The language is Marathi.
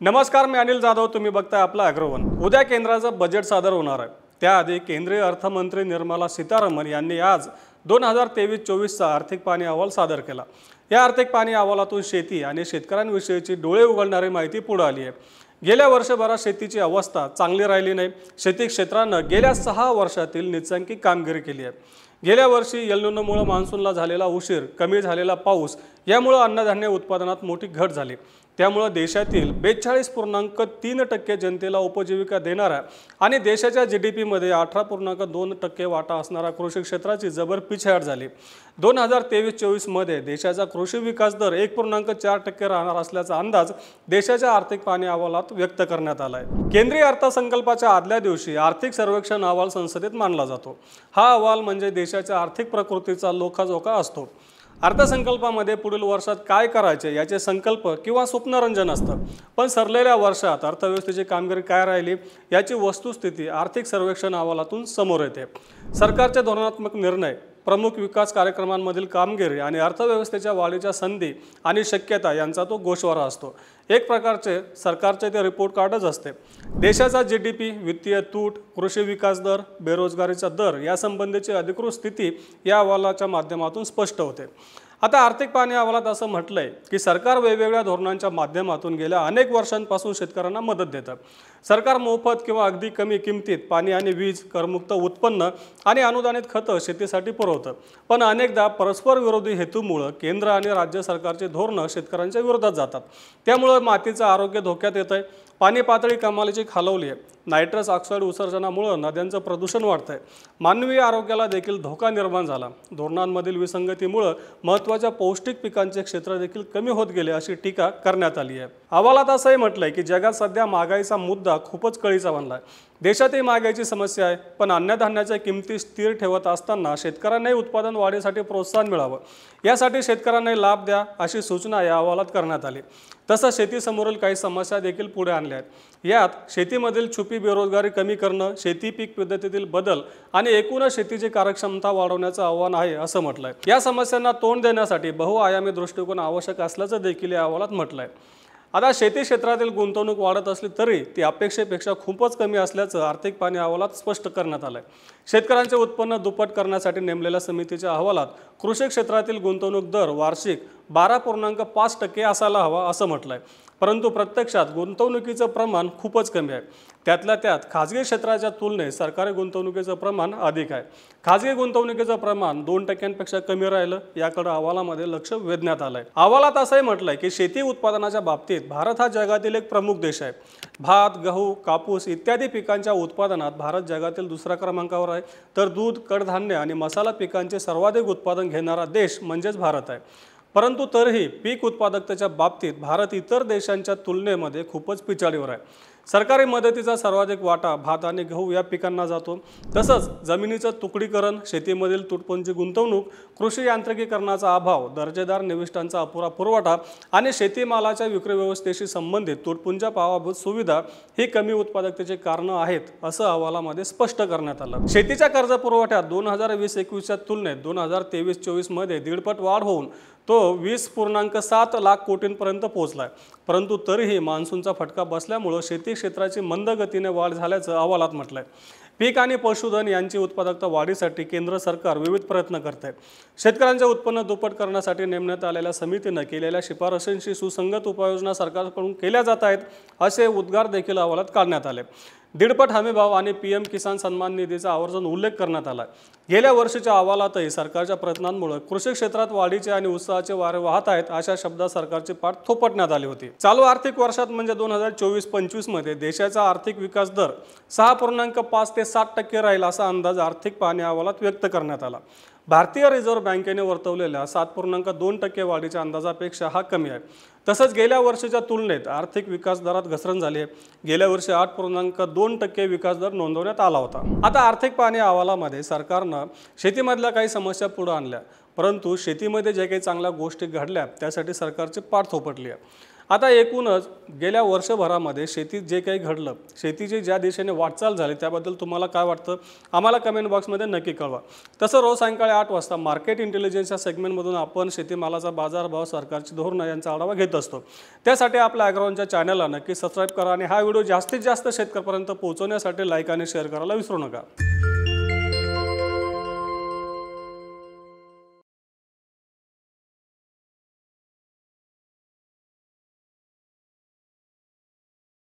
नमस्कार, मी अनिल जाधव. तुम्ही बघताय आपला अग्रवन. उद्या केंद्राचं बजेट सादर होणार आहे. त्याआधी केंद्रीय अर्थमंत्री निर्मला सीतारामन यांनी आज 2023-24चा आर्थिक पाहणी अहवाल सादर केला. या आर्थिक पाहणी अहवालातून शेती आणि शेतकऱ्यांविषयीची डोळे उघडणारी माहिती पुढे आली आहे. गेल्या वर्षभरात शेतीची अवस्था चांगली राहिली नाही. शेती क्षेत्रानं गेल्या 6 वर्षातील नीचांकी कामगिरी केली आहे. गेल्या वर्षी एल निनोमुळे मान्सूनला झालेला उशीर, कमी झालेला पाऊस यामुळे अन्नधान्य उत्पादनात मोठी घट झाली. त्यामुळे देशातील 42.3% जनतेला उपजीविका देणारा आणि देशाच्या जीडीपीमध्ये 18.2% वाटा असणारा कृषी क्षेत्राची जबर पिछेहाट झाली. 2023-24 मध्ये देशाचा कृषी विकास दर 1.4% राहणार असल्याचा अंदाज देशाच्या आर्थिक पाहणी अहवालात व्यक्त करण्यात आला आहे. केंद्रीय अर्थसंकल्पाच्या आदल्या दिवशी आर्थिक सर्वेक्षण अहवाल संसदेत मांडला जातो. हा अहवाल म्हणजे देशाच्या आर्थिक प्रकृतीचा लोखाजोखा असतो. अर्थसंकल्पामध्ये पुढील वर्षात काय करायचे याचे संकल्प किंवा स्वप्नरंजन असतं, पण सरलेल्या वर्षात अर्थव्यवस्थेची कामगिरी काय राहिली याची वस्तुस्थिती आर्थिक सर्वेक्षण अहवालातून समोर येते. सरकारचे धोरणात्मक निर्णय, प्रमुख विकास कार्यक्रमांमधील कामगिरी आणि अर्थव्यवस्थेच्या वाढीच्या संधी आणि शक्यता यांचा तो गोषवारा असतो. एक प्रकारचे सरकारचे ते रिपोर्ट कार्डच असते. देशाचा जीडीपी, वित्तीय तूट, कृषी विकास दर, बेरोजगारीचा दर यासंबंधीची अधिकृत स्थिती या अहवालाच्या माध्यमातून स्पष्ट होते. आता आर्थिक पाहणी अहवालात असं म्हटलंय की सरकार वेगवेगळ्या धोरणांच्या माध्यमातून गेल्या अनेक वर्षांपासून शेतकऱ्यांना मदत देतं. सरकार मोफत किंवा अगदी कमी किमतीत पाणी आणि वीज, करमुक्त उत्पन्न आणि अनुदानित खतं शेतीसाठी पुरवतं. पण अनेकदा परस्पर विरोधी हेतूमुळे केंद्र आणि राज्य सरकारची धोरणं शेतकऱ्यांच्या विरोधात जातात. त्यामुळे मातीचं आरोग्य धोक्यात येतंय. पाणी पातळी कमालीची खालवली आहे. नायट्रस ऑक्साईड उत्सर्जनामुळे नद्यांचं प्रदूषण वाढतंय. मानवी आरोग्याला देखील धोका निर्माण झाला. धोरणांमधील विसंगतीमुळे महत्त्वाच्या पौष्टिक पिकांचे क्षेत्र देखील कमी होत गेले अशी टीका करण्यात आली आहे. अहवालात असंही म्हटलंय की जगात सध्या महागाईचा मुद्दा खूपच कळीचा बनलाय. देशातही महागाईची समस्या आहे, पण अन्नधान्याच्या किमती स्थिर ठेवत असताना शेतकऱ्यांनाही उत्पादन वाढीसाठी प्रोत्साहन मिळावं यासाठी शेतकऱ्यांनाही लाभ द्या अशी सूचना या अहवालात करण्यात आली. तसंच शेतीसमोरील काही समस्या देखील पुढे आणल्या आहेत. यात शेतीमधील छुपी बेरोजगारी कमी करणं, शेती पीक पद्धतीतील बदल आणि एकूणच शेतीची कार्यक्षमता वाढवण्याचं आव्हान आहे असं म्हटलंय. या समस्यांना तोंड देण्यासाठी बहुआयामी दृष्टिकोन आवश्यक असल्याचं देखील या अहवालात म्हटलंय. आता शेती क्षेत्रातील गुंतवणूक वाढत असली तरी ती अपेक्षेपेक्षा खूपच कमी असल्याचं आर्थिक पाहणी अहवालात स्पष्ट करण्यात आलंय. शेतकऱ्यांचे उत्पन्न दुप्पट करण्यासाठी नेमलेल्या समितीच्या अहवालात कृषी क्षेत्रातील गुंतवणूक दर वार्षिक 12.5% असायला हवा असं म्हटलंय. परंतु प्रत्यक्षात गुंतवणुकीचं प्रमाण खूपच कमी आहे. त्यातल्या त्यात खाजगी क्षेत्राच्या तुलनेत सरकारी गुंतवणुकीचं प्रमाण अधिक आहे. खाजगी गुंतवणुकीचं प्रमाण 2%पेक्षा कमी राहिलं याकडे अहवालामध्ये लक्ष वेधण्यात आलंय. अहवालात असंही म्हटलंय की शेती उत्पादनाच्या बाबतीत भारत हा जगातील एक प्रमुख देश आहे. भात, गहू, कापूस इत्यादी पिकांच्या उत्पादनात भारत जगातील दुसऱ्या क्रमांकावर आहे. तर दूध, कडधान्य आणि मसाला पिकांचे सर्वाधिक उत्पादन घेणारा देश म्हणजेच भारत आहे. परंतु तरीही पीक उत्पादकतेच्या बाबतीत भारत इतर देशांच्या तुलनेमध्ये खूपच पिछाडीवर आहे. सरकारी मदतीचा सर्वाधिक वाटा भात आणि गहू या पिकांना जातो. तसंच जमिनीचं तुकडीकरण, शेतीमधील तुटपुंजी गुंतवणूक, कृषी यांत्रिकीकरणाचा अभाव, दर्जेदार निविष्ठांचा अपुरा पुरवठा आणि शेतीमालाच्या विक्री व्यवस्थेशी संबंधित तुटपुंजा पायाभूत सुविधा ही कमी उत्पादकतेची कारणं आहेत असं अहवालामध्ये स्पष्ट करण्यात आलं. शेतीच्या कर्ज पुरवठ्यात 2020-21च्या तुलनेत 2023-24 मध्ये 1.5 पट वाढ होऊन तो 20.7 लाख कोटींपर्यंत पोहोचलाय. परंतु तरीही मान्सूनचा फटका बसल्यामुळे शेती क्षेत्राची मंद गतीने वाढ झाल्याचं अहवालात म्हटलंय. पीक आणि पशुधन यांची उत्पादकता वाढीसाठी केंद्र सरकार विविध प्रयत्न करते. शेतकऱ्यांचे उत्पन्न दुप्पट करण्यासाठी नेमण्यात आलेल्या समितीनं केलेल्या शिफारशींशी सुसंगत उपाययोजना सरकारकडून केल्या जात आहेत असे उद्गार देखील अहवालात काढण्यात आले. 1.5 पट हमीभाव आणि PM किसान सन्मान निधीचा आवर्जून उल्लेख करण्यात आला. गेल्या वर्षीच्या अहवालातही सरकारच्या प्रयत्नांमुळे कृषी क्षेत्रात वाढीचे आणि उत्साहाचे वारे वाहत आहेत अशा शब्दात सरकारची पाठ थोपटण्यात आली होती. चालू आर्थिक वर्षात म्हणजे 2024-25 मध्ये देशाचा आर्थिक विकास दर 6.5 ते 7% राहील असा अंदाज आर्थिक पाहणी अहवालात व्यक्त करण्यात आला. भारतीय रिझर्व्ह बँकेने वर्तवलेल्या 7.2% वाढीच्या अंदाजापेक्षा हा कमी आहे. तसंच गेल्या वर्षीच्या तुलनेत आर्थिक विकास दरात घसरण झाली आहे. गेल्या वर्षी 8.2% विकास दर नोंदवण्यात आला होता. आता आर्थिक पाहणी अहवालामध्ये सरकारनं शेतीमधल्या काही समस्या पुढे आणल्या, परंतु शेतीमध्ये जे काही चांगल्या गोष्टी घडल्या त्यासाठी सरकारची पाठ थोपटली आहे. आता एकूणच गेल्या वर्षभरामध्ये शेतीत जे काही घडलं, शेतीची ज्या दिशेने वाटचाल झाली त्याबद्दल तुम्हाला काय वाटतं आम्हाला कमेंट बॉक्समध्ये नक्की कळवा। तसं रोज सायंकाळी 8 वाजता मार्केट इंटेलिजन्स या सेगमेंटमधून आपण शेतीमालाचा बाजारभाव, सरकारची धोरणं यांचा आढावा घेत असतो। त्यासाठी आपल्या ॲग्रोवनच्या चॅनलला नक्की सबस्क्राईब करा आणि हा व्हिडिओ जास्तीत जास्त शेतकऱ्यांपर्यंत पोहोचवण्यासाठी लाईक आणि शेअर करायला विसरू नका।